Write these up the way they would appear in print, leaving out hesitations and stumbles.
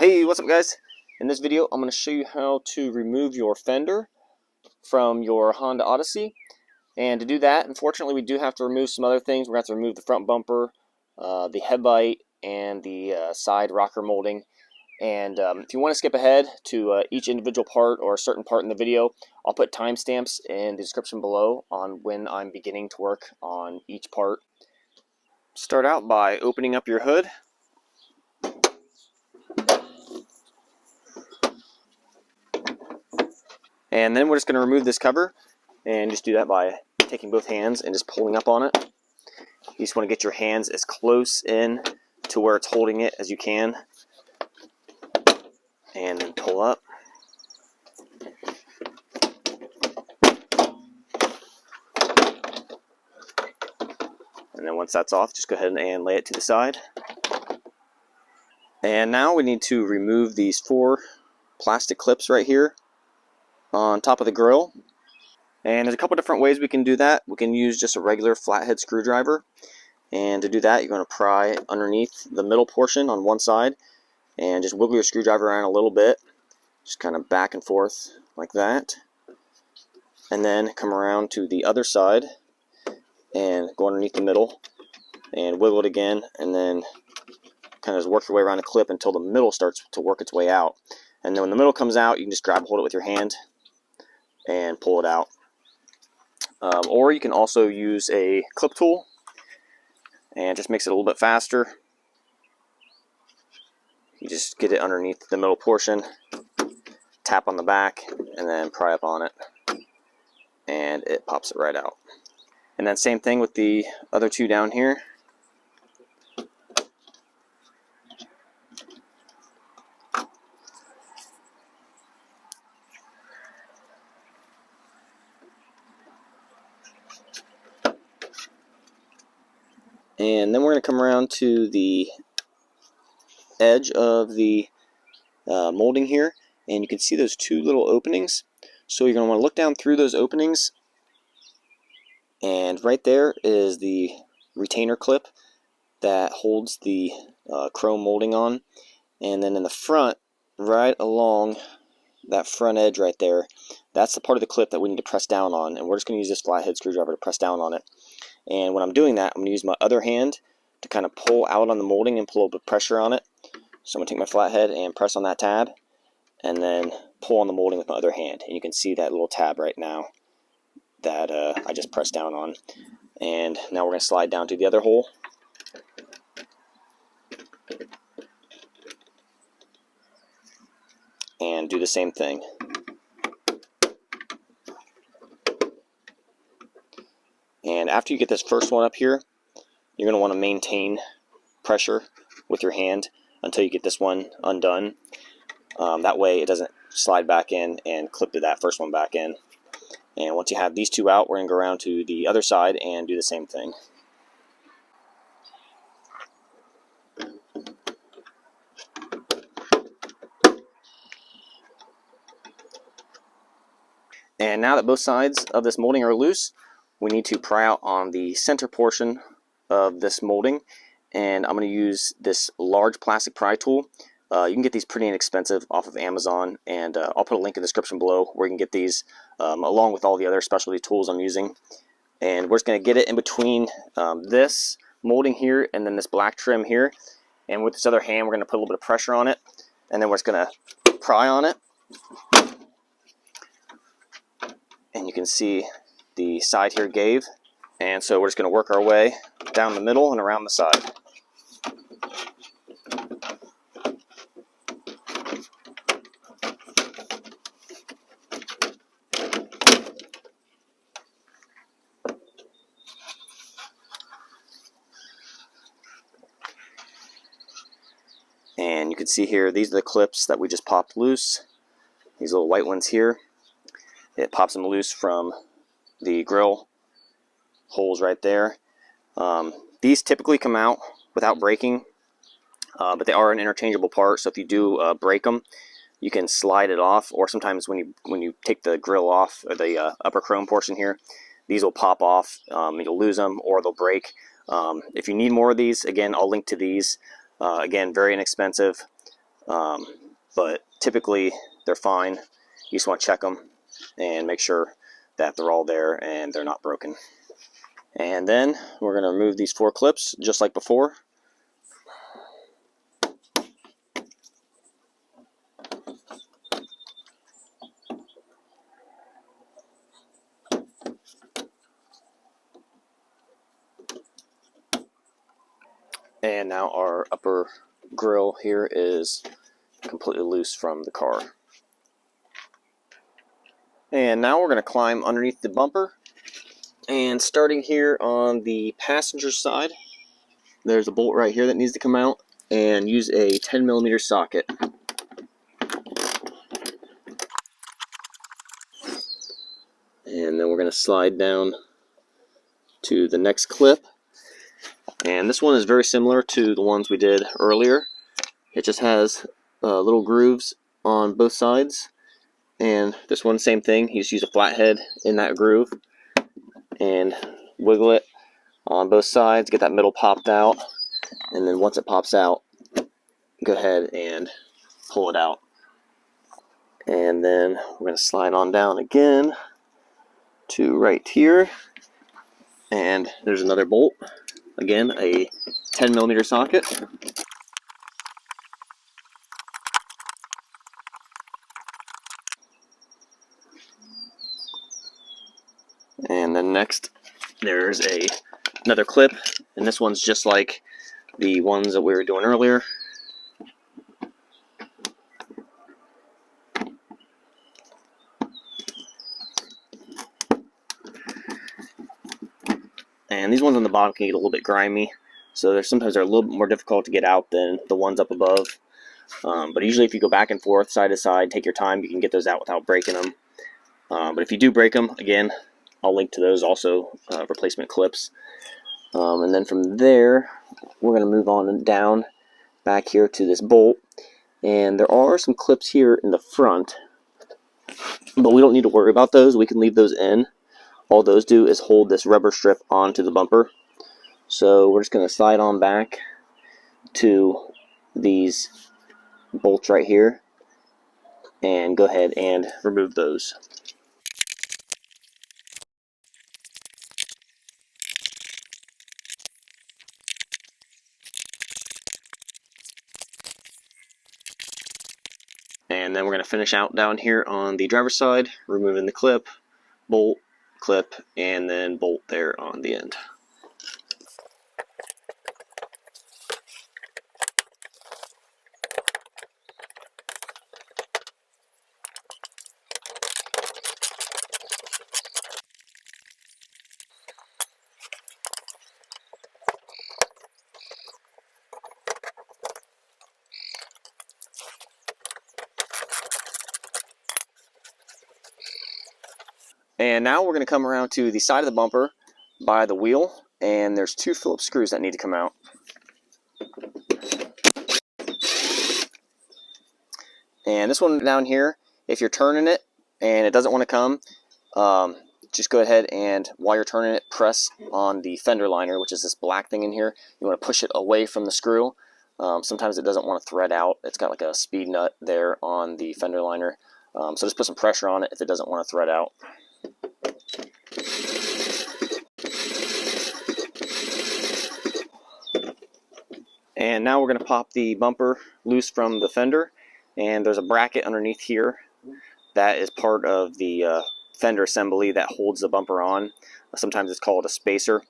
Hey, what's up guys? In this video I'm going to show you how to remove your fender from your Honda Odyssey. And to do that, unfortunately we do have to remove some other things. We're going to have to remove the front bumper, the headlight, and the side rocker molding. And if you want to skip ahead to each individual part or a certain part in the video, I'll put timestamps in the description below on when I'm beginning to work on each part. Start out by opening up your hood. And then we're just going to remove this cover, and just do that by taking both hands and just pulling up on it. You just want to get your hands as close in to where it's holding it as you can, and then pull up. And then once that's off, just go ahead and lay it to the side. And now we need to remove these 4 plastic clips right here on top of the grill. And there's a couple different ways we can do that. We can use just a regular flathead screwdriver, and to do that you're going to pry underneath the middle portion on one side and just wiggle your screwdriver around a little bit, just kind of back and forth like that, and then come around to the other side and go underneath the middle and wiggle it again, and then kind of just work your way around the clip until the middle starts to work its way out. And then when the middle comes out, you can just grab hold of it with your hand and pull it out. Or you can also use a clip tool, and it just makes it a little bit faster. You just get it underneath the middle portion, tap on the back, and then pry up on it, and it pops it right out. And then same thing with the other 2 down here. And then we're going to come around to the edge of the molding here, and you can see those 2 little openings. So you're going to want to look down through those openings, and right there is the retainer clip that holds the chrome molding on. And then in the front, right along that front edge right there, that's the part of the clip that we need to press down on, and we're just going to use this flathead screwdriver to press down on it. And when I'm doing that, I'm going to use my other hand to kind of pull out on the molding and pull a little bit of pressure on it. So I'm going to take my flathead and press on that tab, and then pull on the molding with my other hand. And you can see that little tab right now that I just pressed down on. And now we're going to slide down to the other hole. And do the same thing. And after you get this first one up here, you're going to want to maintain pressure with your hand until you get this one undone. That way it doesn't slide back in and clip to that first one back in. And once you have these 2 out, we're going to go around to the other side and do the same thing. And now that both sides of this molding are loose, we need to pry out on the center portion of this molding. And I'm going to use this large plastic pry tool. You can get these pretty inexpensive off of Amazon, and I'll put a link in the description below where you can get these along with all the other specialty tools I'm using. And we're just going to get it in between this molding here and then this black trim here. And with this other hand, we're going to put a little bit of pressure on it, and then we're just going to pry on it. And you can see the side here gave, and so we're just going to work our way down the middle and around the side. And you can see here, these are the clips that we just popped loose. These little white ones here. It pops them loose from the grill holes right there. These typically come out without breaking, but they are an interchangeable part, so if you do break them, you can slide it off, or sometimes when you take the grill off, or the upper chrome portion here, these will pop off. You'll lose them, or they'll break. If you need more of these, again, I'll link to these. Again, very inexpensive. But typically they're fine. You just want to check them and make sure that they're all there and they're not broken. And then we're going to remove these 4 clips just like before. And now our upper grill here is completely loose from the car. And now we're going to climb underneath the bumper. And starting here on the passenger side, there's a bolt right here that needs to come out, and use a 10mm socket. And then we're going to slide down to the next clip. And this one is very similar to the ones we did earlier. It just has little grooves on both sides. And this one, same thing. You just use a flathead in that groove and wiggle it on both sides, get that middle popped out. And then once it pops out, go ahead and pull it out. And then we're going to slide on down again to right here. And there's another bolt. Again, a 10mm socket. And then next, there's another clip. And this one's just like the ones that we were doing earlier. And these ones on the bottom can get a little bit grimy, so sometimes they're a little bit more difficult to get out than the ones up above. But usually if you go back and forth, side to side, take your time, you can get those out without breaking them. But if you do break them, again, I'll link to those also, replacement clips. And then from there, we're going to move on down back here to this bolt. And there are some clips here in the front, but we don't need to worry about those. We can leave those in. All those do is hold this rubber strip onto the bumper. So we're just going to slide on back to these bolts right here and go ahead and remove those. And then we're going to finish out down here on the driver's side, removing the clip, bolt, clip, and then bolt there on the end. And now we're going to come around to the side of the bumper by the wheel, and there's 2 Phillips screws that need to come out. And this one down here, if you're turning it and it doesn't want to come, just go ahead and while you're turning it, press on the fender liner, which is this black thing in here. You want to push it away from the screw. Sometimes it doesn't want to thread out. It's got like a speed nut there on the fender liner. So just put some pressure on it if it doesn't want to thread out. And now we're going to pop the bumper loose from the fender, and there's a bracket underneath here that is part of the fender assembly that holds the bumper on. Sometimes it's called a spacer,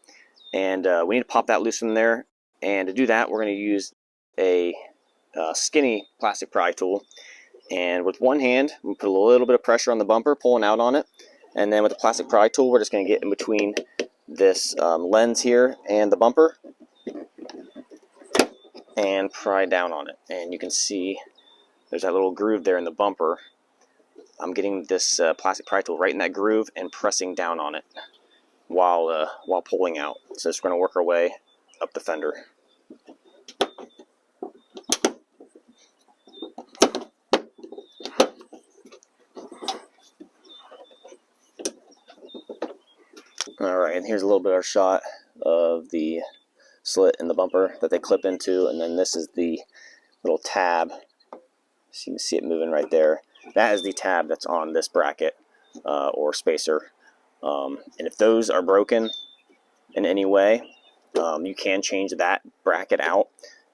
and we need to pop that loose from there. And to do that, we're going to use a skinny plastic pry tool, and with one hand we put a little bit of pressure on the bumper, pulling out on it, and then with the plastic pry tool we're just going to get in between this lens here and the bumper and pry down on it. And you can see there's that little groove there in the bumper. I'm getting this plastic pry tool right in that groove and pressing down on it while pulling out. So just going to work our way up the fender. Alright, and here's a little bit of a shot of the slit in the bumper that they clip into, and then this is the little tab So you can see it moving right there. That is the tab that's on this bracket or spacer. And if those are broken in any way, you can change that bracket out.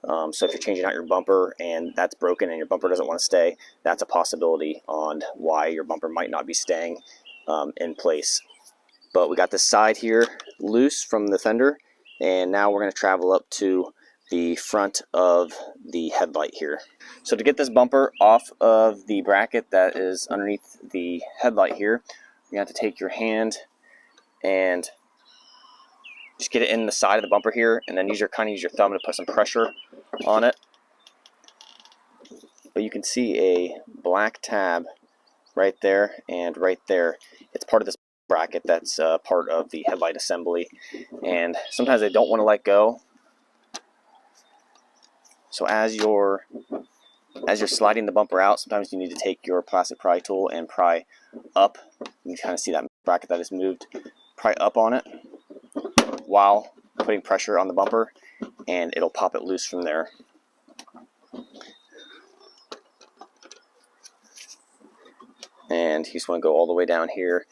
So if you're changing out your bumper and that's broken and your bumper doesn't want to stay, that's a possibility on why your bumper might not be staying in place. But we got this side here loose from the fender, and now we're going to travel up to the front of the headlight here. So to get this bumper off of the bracket that is underneath the headlight here, you have to take your hand and just get it in the side of the bumper here, and then use your thumb to put some pressure on it. But you can see a black tab right there and right there. It's part of this bracket that's part of the headlight assembly, and sometimes they don't want to let go. So as you're sliding the bumper out, sometimes you need to take your plastic pry tool and pry up. You can kind of see that bracket that is moved. Pry up on it while putting pressure on the bumper, and it'll pop it loose from there. And you just want to go all the way down here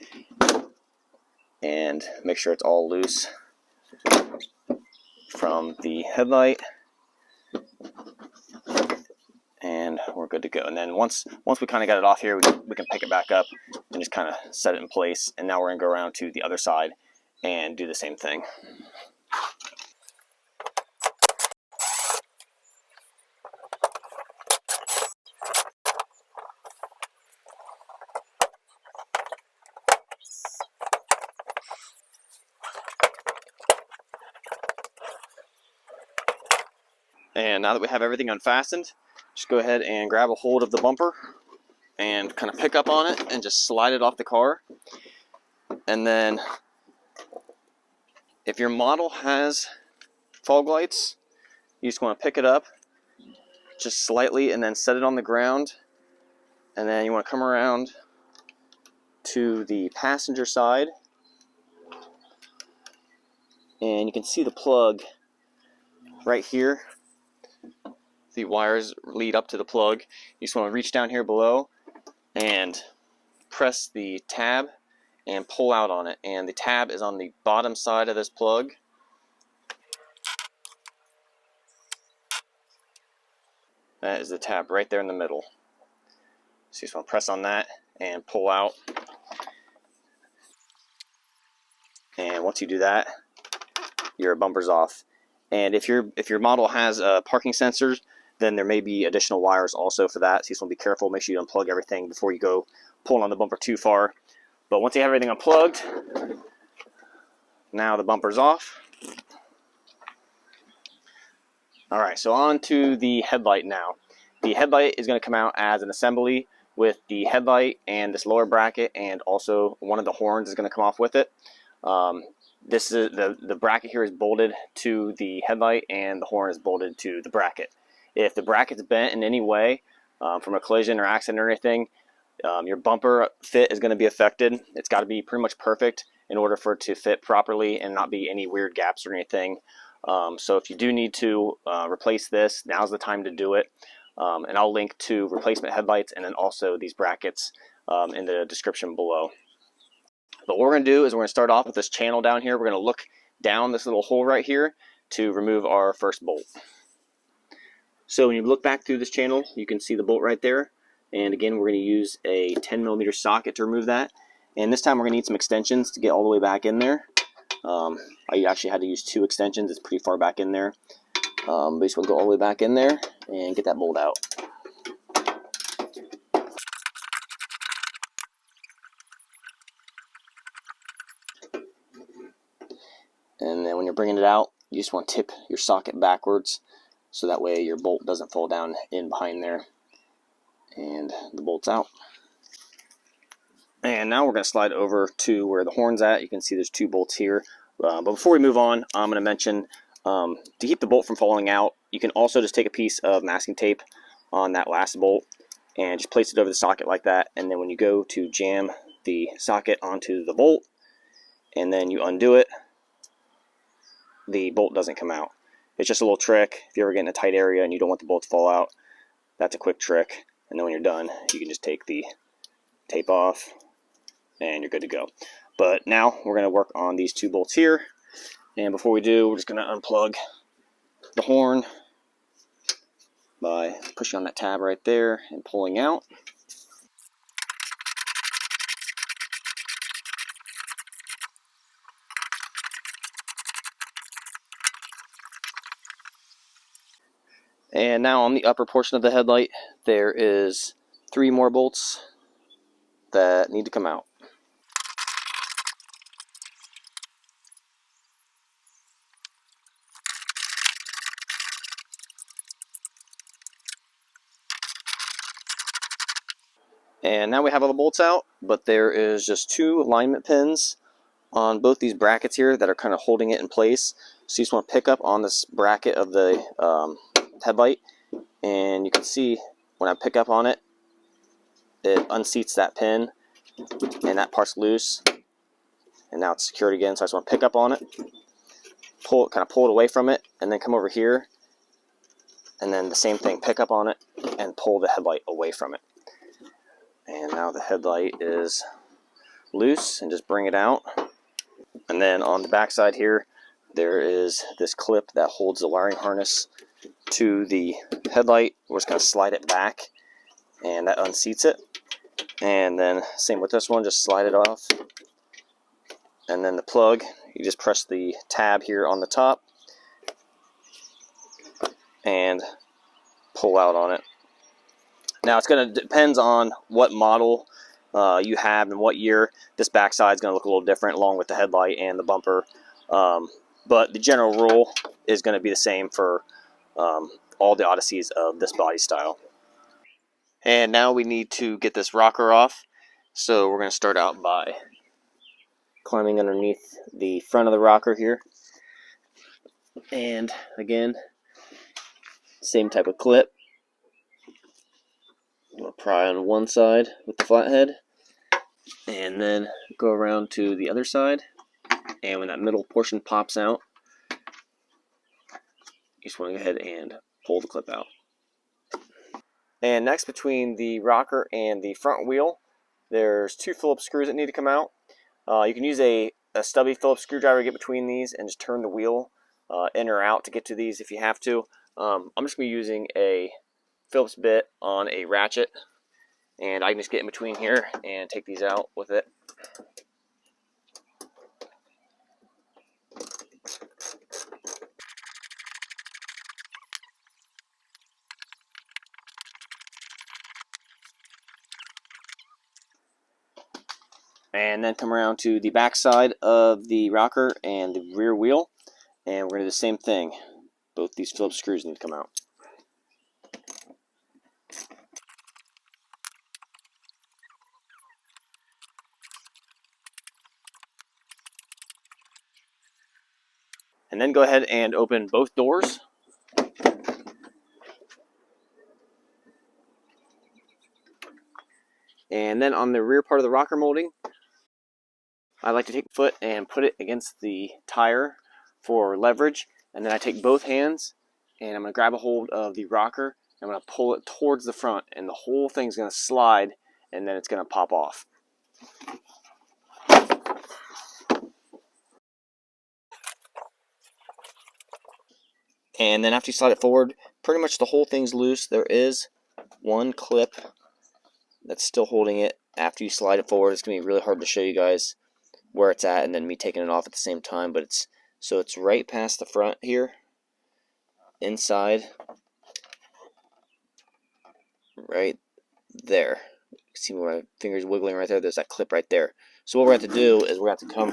and make sure it's all loose from the headlight, and we're good to go. And then once we kind of got it off here, we can pick it back up and just kind of set it in place. And now we're going to go around to the other side and do the same thing. And now that we have everything unfastened, just go ahead and grab a hold of the bumper and kind of pick up on it and just slide it off the car. And then if your model has fog lights, you just want to pick it up just slightly and then set it on the ground. And then you want to come around to the passenger side, and you can see the plug right here. The wires lead up to the plug. You just want to reach down here below and press the tab and pull out on it. And the tab is on the bottom side of this plug. That is the tab right there in the middle. So you just want to press on that and pull out. And once you do that, your bumper's off. And if your model has parking sensors, then there may be additional wires also for that. So you just want to be careful. Make sure you unplug everything before you go pulling on the bumper too far. But once you have everything unplugged, now the bumper's off. Alright, so on to the headlight now. The headlight is going to come out as an assembly with the headlight and this lower bracket, and also one of the horns is going to come off with it. This is the bracket here is bolted to the headlight, and the horn is bolted to the bracket. If the bracket's bent in any way from a collision or accident or anything, your bumper fit is going to be affected. It's got to be pretty much perfect in order for it to fit properly and not be any weird gaps or anything. So if you do need to replace this, now's the time to do it. And I'll link to replacement headlights and then also these brackets in the description below. But what we're going to do is we're going to start off with this channel down here. We're going to look down this little hole right here to remove our first bolt. So when you look back through this channel, you can see the bolt right there. And again, we're going to use a 10mm socket to remove that. And this time we're going to need some extensions to get all the way back in there. I actually had to use 2 extensions. It's pretty far back in there. But just want to go all the way back in there and get that bolt out. And then when you're bringing it out, you just want to tip your socket backwards so that way your bolt doesn't fall down in behind there. And the bolt's out. And now we're going to slide over to where the horn's at. You can see there's 2 bolts here. But before we move on, I'm going to mention to keep the bolt from falling out, you can also just take a piece of masking tape on that last bolt and just place it over the socket like that. And then when you go to jam the socket onto the bolt and then you undo it, the bolt doesn't come out. It's just a little trick. If you ever get in a tight area and you don't want the bolt to fall out, that's a quick trick. and then when you're done, you can just take the tape off, and you're good to go. But now we're going to work on these 2 bolts here, and before we do, we're just going to unplug the horn by pushing on that tab right there and pulling out. And now on the upper portion of the headlight, there is 3 more bolts that need to come out. And now we have all the bolts out, but there is just 2 alignment pins on both these brackets here that are kind of holding it in place. So you just want to pick up on this bracket of the headlight, and you can see when I pick up on it, it unseats that pin, and that part's loose, and now it's secured again. So I just want to pick up on it, pull it away from it, and then come over here, and then the same thing, pick up on it, and pull the headlight away from it. And now the headlight is loose, and just bring it out. And then on the back side here, there is this clip that holds the wiring harness to the headlight. We're just going to slide it back, and that unseats it. And then same with this one, just slide it off. And then the plug, you just press the tab here on the top and pull out on it. Now it's going to depends on what model you have and what year. This backside is going to look a little different along with the headlight and the bumper. But the general rule is going to be the same for all the Odysseys of this body style. And now we need to get this rocker off. So we're going to start out by climbing underneath the front of the rocker here. And again, same type of clip. We'll pry on one side with the flathead, and then go around to the other side. And when that middle portion pops out, you just want to go ahead and pull the clip out. And next, between the rocker and the front wheel, there's 2 Phillips screws that need to come out. You can use a stubby Phillips screwdriver to get between these and just turn the wheel in or out to get to these if you have to. I'm just going to be using a Phillips bit on a ratchet, and I can just get in between here and take these out with it. And then come around to the back side of the rocker and the rear wheel, and we're going to do the same thing. Both these Phillips screws need to come out. And then go ahead and open both doors. And then on the rear part of the rocker molding, I like to take the foot and put it against the tire for leverage. And then I take both hands and I'm going to grab a hold of the rocker. I'm going to pull it towards the front, and the whole thing's going to slide, and then it's going to pop off. And then after you slide it forward, pretty much the whole thing's loose. There is one clip that's still holding it after you slide it forward. It's going to be really hard to show you guys where it's at and then me taking it off at the same time, but it's right past the front here, inside, right there. You can see where my finger's wiggling right there. There's that clip right there. So what we're going to have to do is we're going to have to come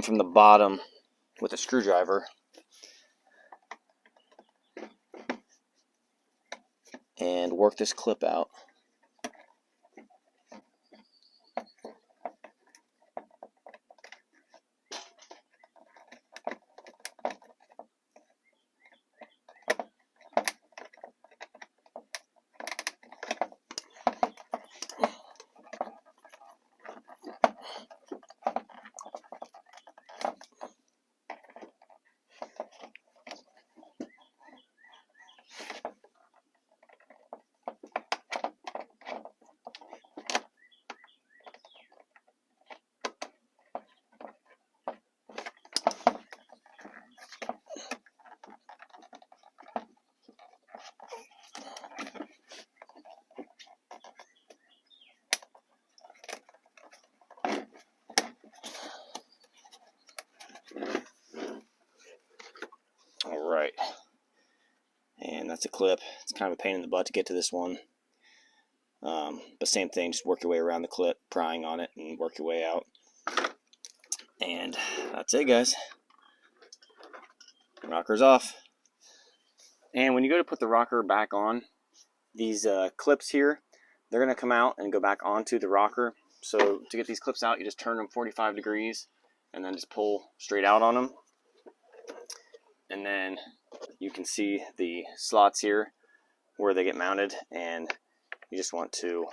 from the bottom with a screwdriver and work this clip out. Alright. And that's a clip. It's kind of a pain in the butt to get to this one. But same thing, just work your way around the clip, prying on it, and work your way out. And that's it, guys. Rocker's off. And when you go to put the rocker back on, these clips here, they're going to come out and go back onto the rocker. So to get these clips out, you just turn them 45 degrees and then just pull straight out on them. And then you can see the slots here where they get mounted, and you just want to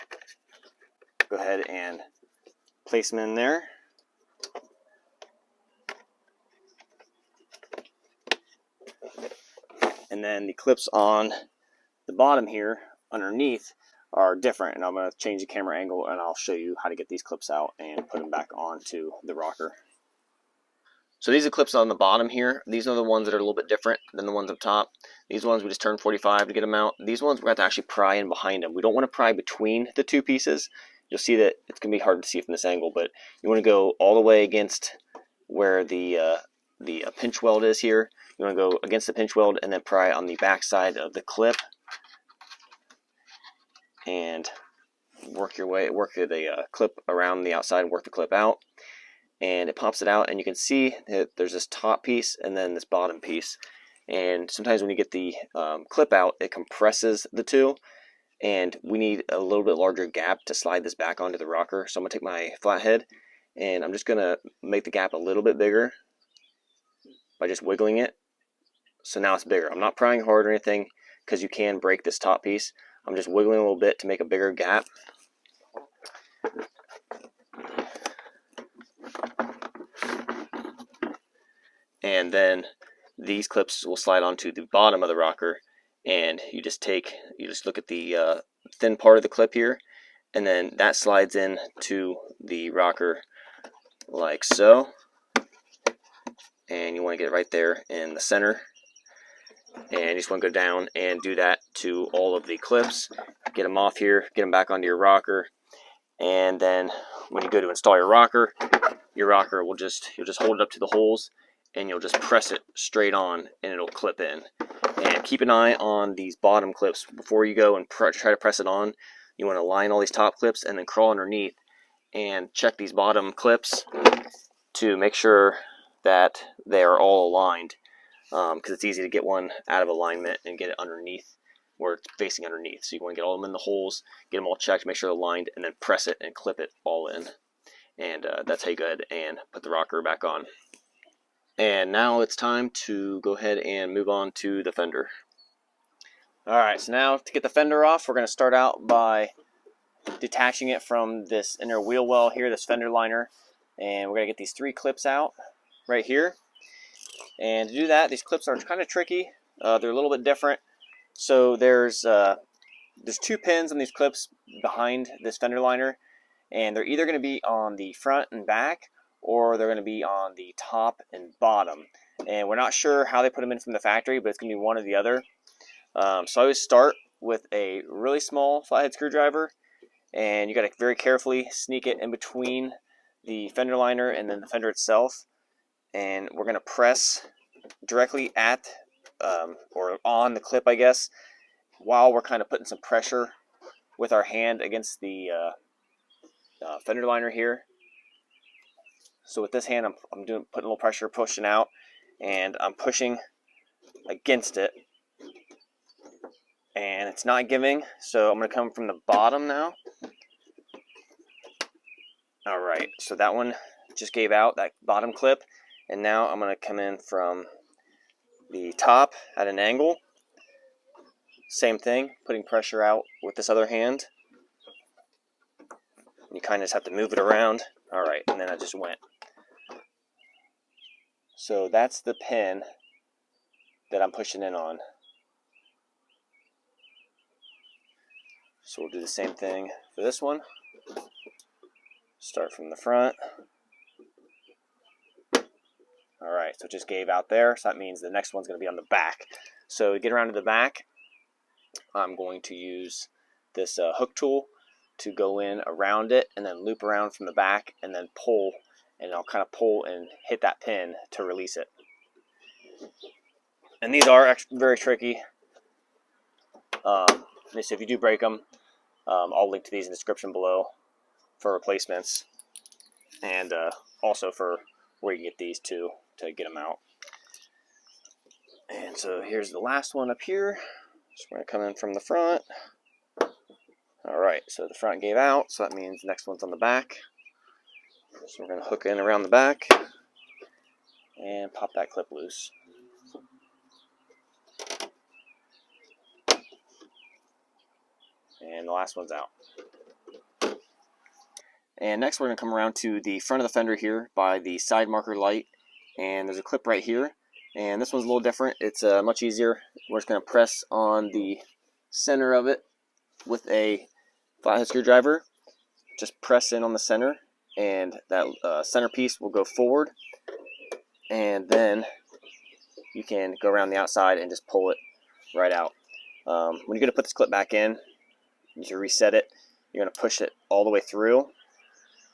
go ahead and place them in there. And then the clips on the bottom here underneath are different, and I'm going to change the camera angle and I'll show you how to get these clips out and put them back onto the rocker. So these are clips on the bottom here. These are the ones that are a little bit different than the ones up top. These ones we just turn 45 to get them out. These ones we have to actually pry in behind them. We don't want to pry between the two pieces. You'll see that it's going to be hard to see from this angle, but you want to go all the way against where the pinch weld is here. You want to go against the pinch weld and then pry on the back side of the clip and work the clip around the outside and work the clip out. And it pops it out, and you can see that there's this top piece and then this bottom piece. And sometimes when you get the clip out, it compresses the two, and we need a little bit larger gap to slide this back onto the rocker. So I'm going to take my flathead and I'm just going to make the gap a little bit bigger by just wiggling it. So now it's bigger. I'm not prying hard or anything because you can break this top piece. I'm just wiggling a little bit to make a bigger gap. And then these clips will slide onto the bottom of the rocker, and you just look at the thin part of the clip here, and then that slides in to the rocker like so. And you want to get it right there in the center, and you just want to go down and do that to all of the clips. Get them off here, get them back onto your rocker, and then when you go to install your rocker will you'll just hold it up to the holes, and you'll just press it straight on and it'll clip in. And keep an eye on these bottom clips before you go and try to press it on. You want to line all these top clips and then crawl underneath and check these bottom clips to make sure that they are all aligned, because it's easy to get one out of alignment and get it underneath where it's facing underneath. So you want to get all of them in the holes, get them all checked, make sure they're aligned, and then press it and clip it all in. And that's how you go ahead and put the rocker back on. And now it's time to go ahead and move on to the fender. Alright, so now to get the fender off, we're going to start out by detaching it from this inner wheel well here, this fender liner. And we're going to get these 3 clips out right here. And to do that, these clips are kind of tricky. They're a little bit different. So there's 2 pins on these clips behind this fender liner. And they're either going to be on the front and back, or they're going to be on the top and bottom. And we're not sure how they put them in from the factory, but it's going to be one or the other. So I always start with a really small flathead screwdriver, and you got to very carefully sneak it in between the fender liner and then the fender itself. And we're going to press directly at or on the clip, I guess, while we're kind of putting some pressure with our hand against the fender liner here. So with this hand, I'm putting a little pressure, pushing out, and I'm pushing against it, and it's not giving. So I'm going to come from the bottom now. All right, so that one just gave out, that bottom clip, and now I'm going to come in from the top at an angle. Same thing, putting pressure out with this other hand. You kind of just have to move it around. All right, and then I just went. So that's the pin that I'm pushing in on. So we'll do the same thing for this one. Start from the front. Alright, so it just gave out there, so that means the next one's going to be on the back. So to get around to the back, I'm going to use this hook tool to go in around it and then loop around from the back and then pull, and I'll kind of pull and hit that pin to release it. And these are very tricky. So if you do break them, I'll link to these in the description below for replacements, and also for where you get these to get them out. And so here's the last one up here. So we're going to come in from the front. Alright, so the front gave out, so that means the next one's on the back. So we're going to hook in around the back and pop that clip loose. And the last one's out. And next we're going to come around to the front of the fender here by the side marker light. And there's a clip right here. And this one's a little different. It's much easier. We're just going to press on the center of it with a flathead screwdriver. Just press in on the center, and that center piece will go forward. And then you can go around the outside and just pull it right out. When you're going to put this clip back in, you reset it. You're going to push it all the way through.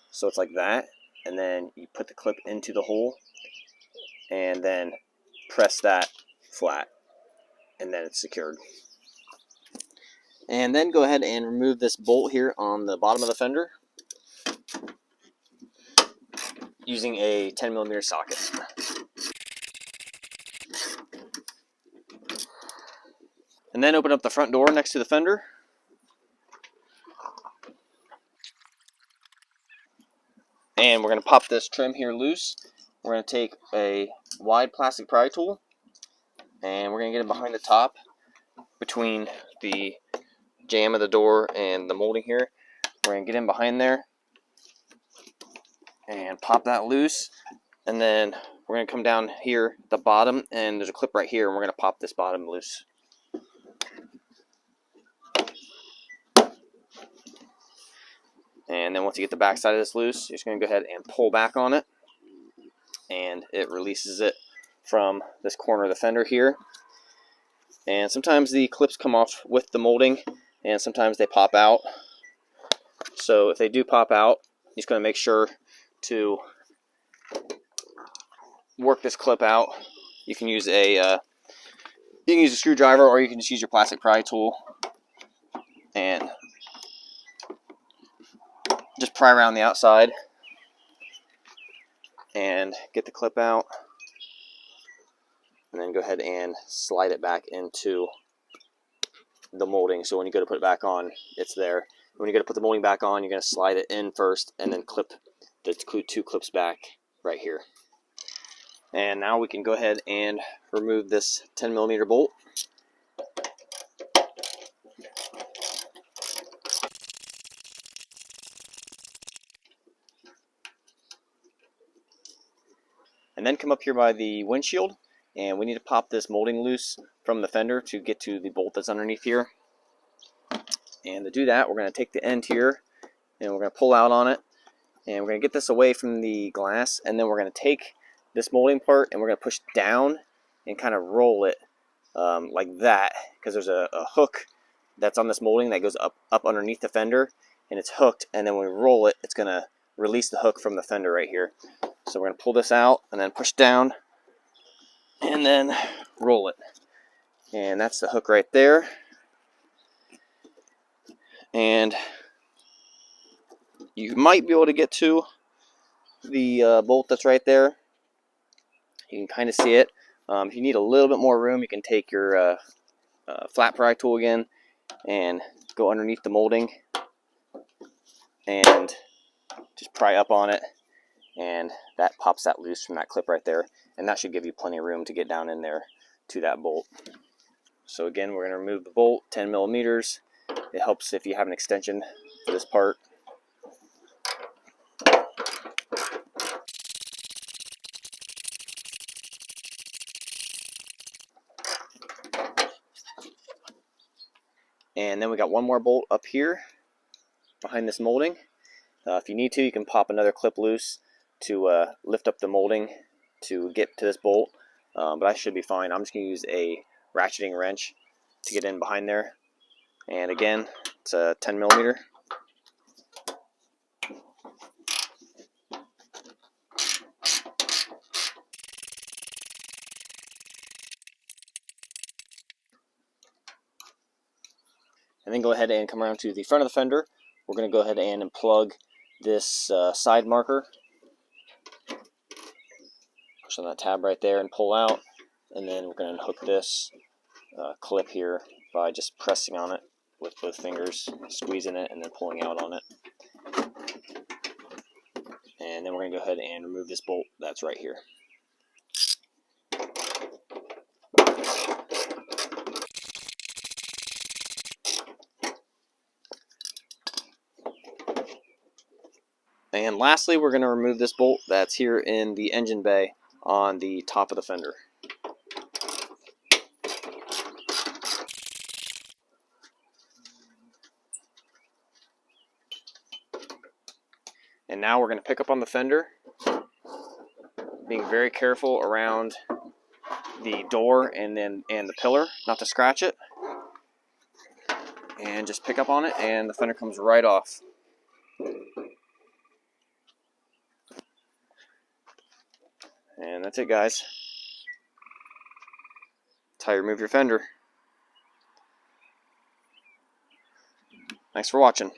So it's like that. And then you put the clip into the hole. And then press that flat, and then it's secured. And then go ahead and remove this bolt here on the bottom of the fender using a 10mm socket. And then open up the front door next to the fender. And we're going to pop this trim here loose. We're going to take a wide plastic pry tool, and we're going to get it behind the top between the jamb of the door and the molding here. We're going to get in behind there and pop that loose. And then we're going to come down here at the bottom, and there's a clip right here, and we're going to pop this bottom loose. And then once you get the back side of this loose, you're just going to go ahead and pull back on it, and it releases it from this corner of the fender here. And sometimes the clips come off with the molding, and sometimes they pop out. So if they do pop out, you're just going to make sure to work this clip out. You can use a screwdriver, or you can just use your plastic pry tool and just pry around the outside and get the clip out, and then go ahead and slide it back into the molding. So when you go to put it back on, it's there. When you go to put the molding back on, you're going to slide it in first and then clip the two clips back right here. And now we can go ahead and remove this 10mm bolt. And then come up here by the windshield, and we need to pop this molding loose from the fender to get to the bolt that's underneath here. And to do that, we're going to take the end here and we're going to pull out on it, and we're going to get this away from the glass, and then we're going to take this molding part and we're going to push down and kind of roll it like that, because there's a hook that's on this molding that goes up underneath the fender, and it's hooked, and then when we roll it, it's going to release the hook from the fender right here. So we're going to pull this out and then push down and then roll it. And that's the hook right there. And you might be able to get to the bolt that's right there. You can kind of see it. If you need a little bit more room, you can take your flat pry tool again and go underneath the molding and just pry up on it, and that pops that loose from that clip right there, and that should give you plenty of room to get down in there to that bolt. So again, we're going to remove the bolt, 10mm. It helps if you have an extension for this part. And then we got one more bolt up here behind this molding. If you need to, you can pop another clip loose to lift up the molding to get to this bolt, but I should be fine. I'm just going to use a ratcheting wrench to get in behind there. And again, it's a 10mm. And then go ahead and come around to the front of the fender. We're going to go ahead and plug this side marker. Push on that tab right there and pull out. And then we're going to unhook this clip here by just pressing on it with both fingers, squeezing it, and then pulling out on it. And then we're going to go ahead and remove this bolt that's right here. And lastly, we're going to remove this bolt that's here in the engine bay on the top of the fender. And now we're going to pick up on the fender, being very careful around the door and the pillar, not to scratch it. And just pick up on it, and the fender comes right off. And that's it, guys. That's how you remove your fender. Thanks for watching.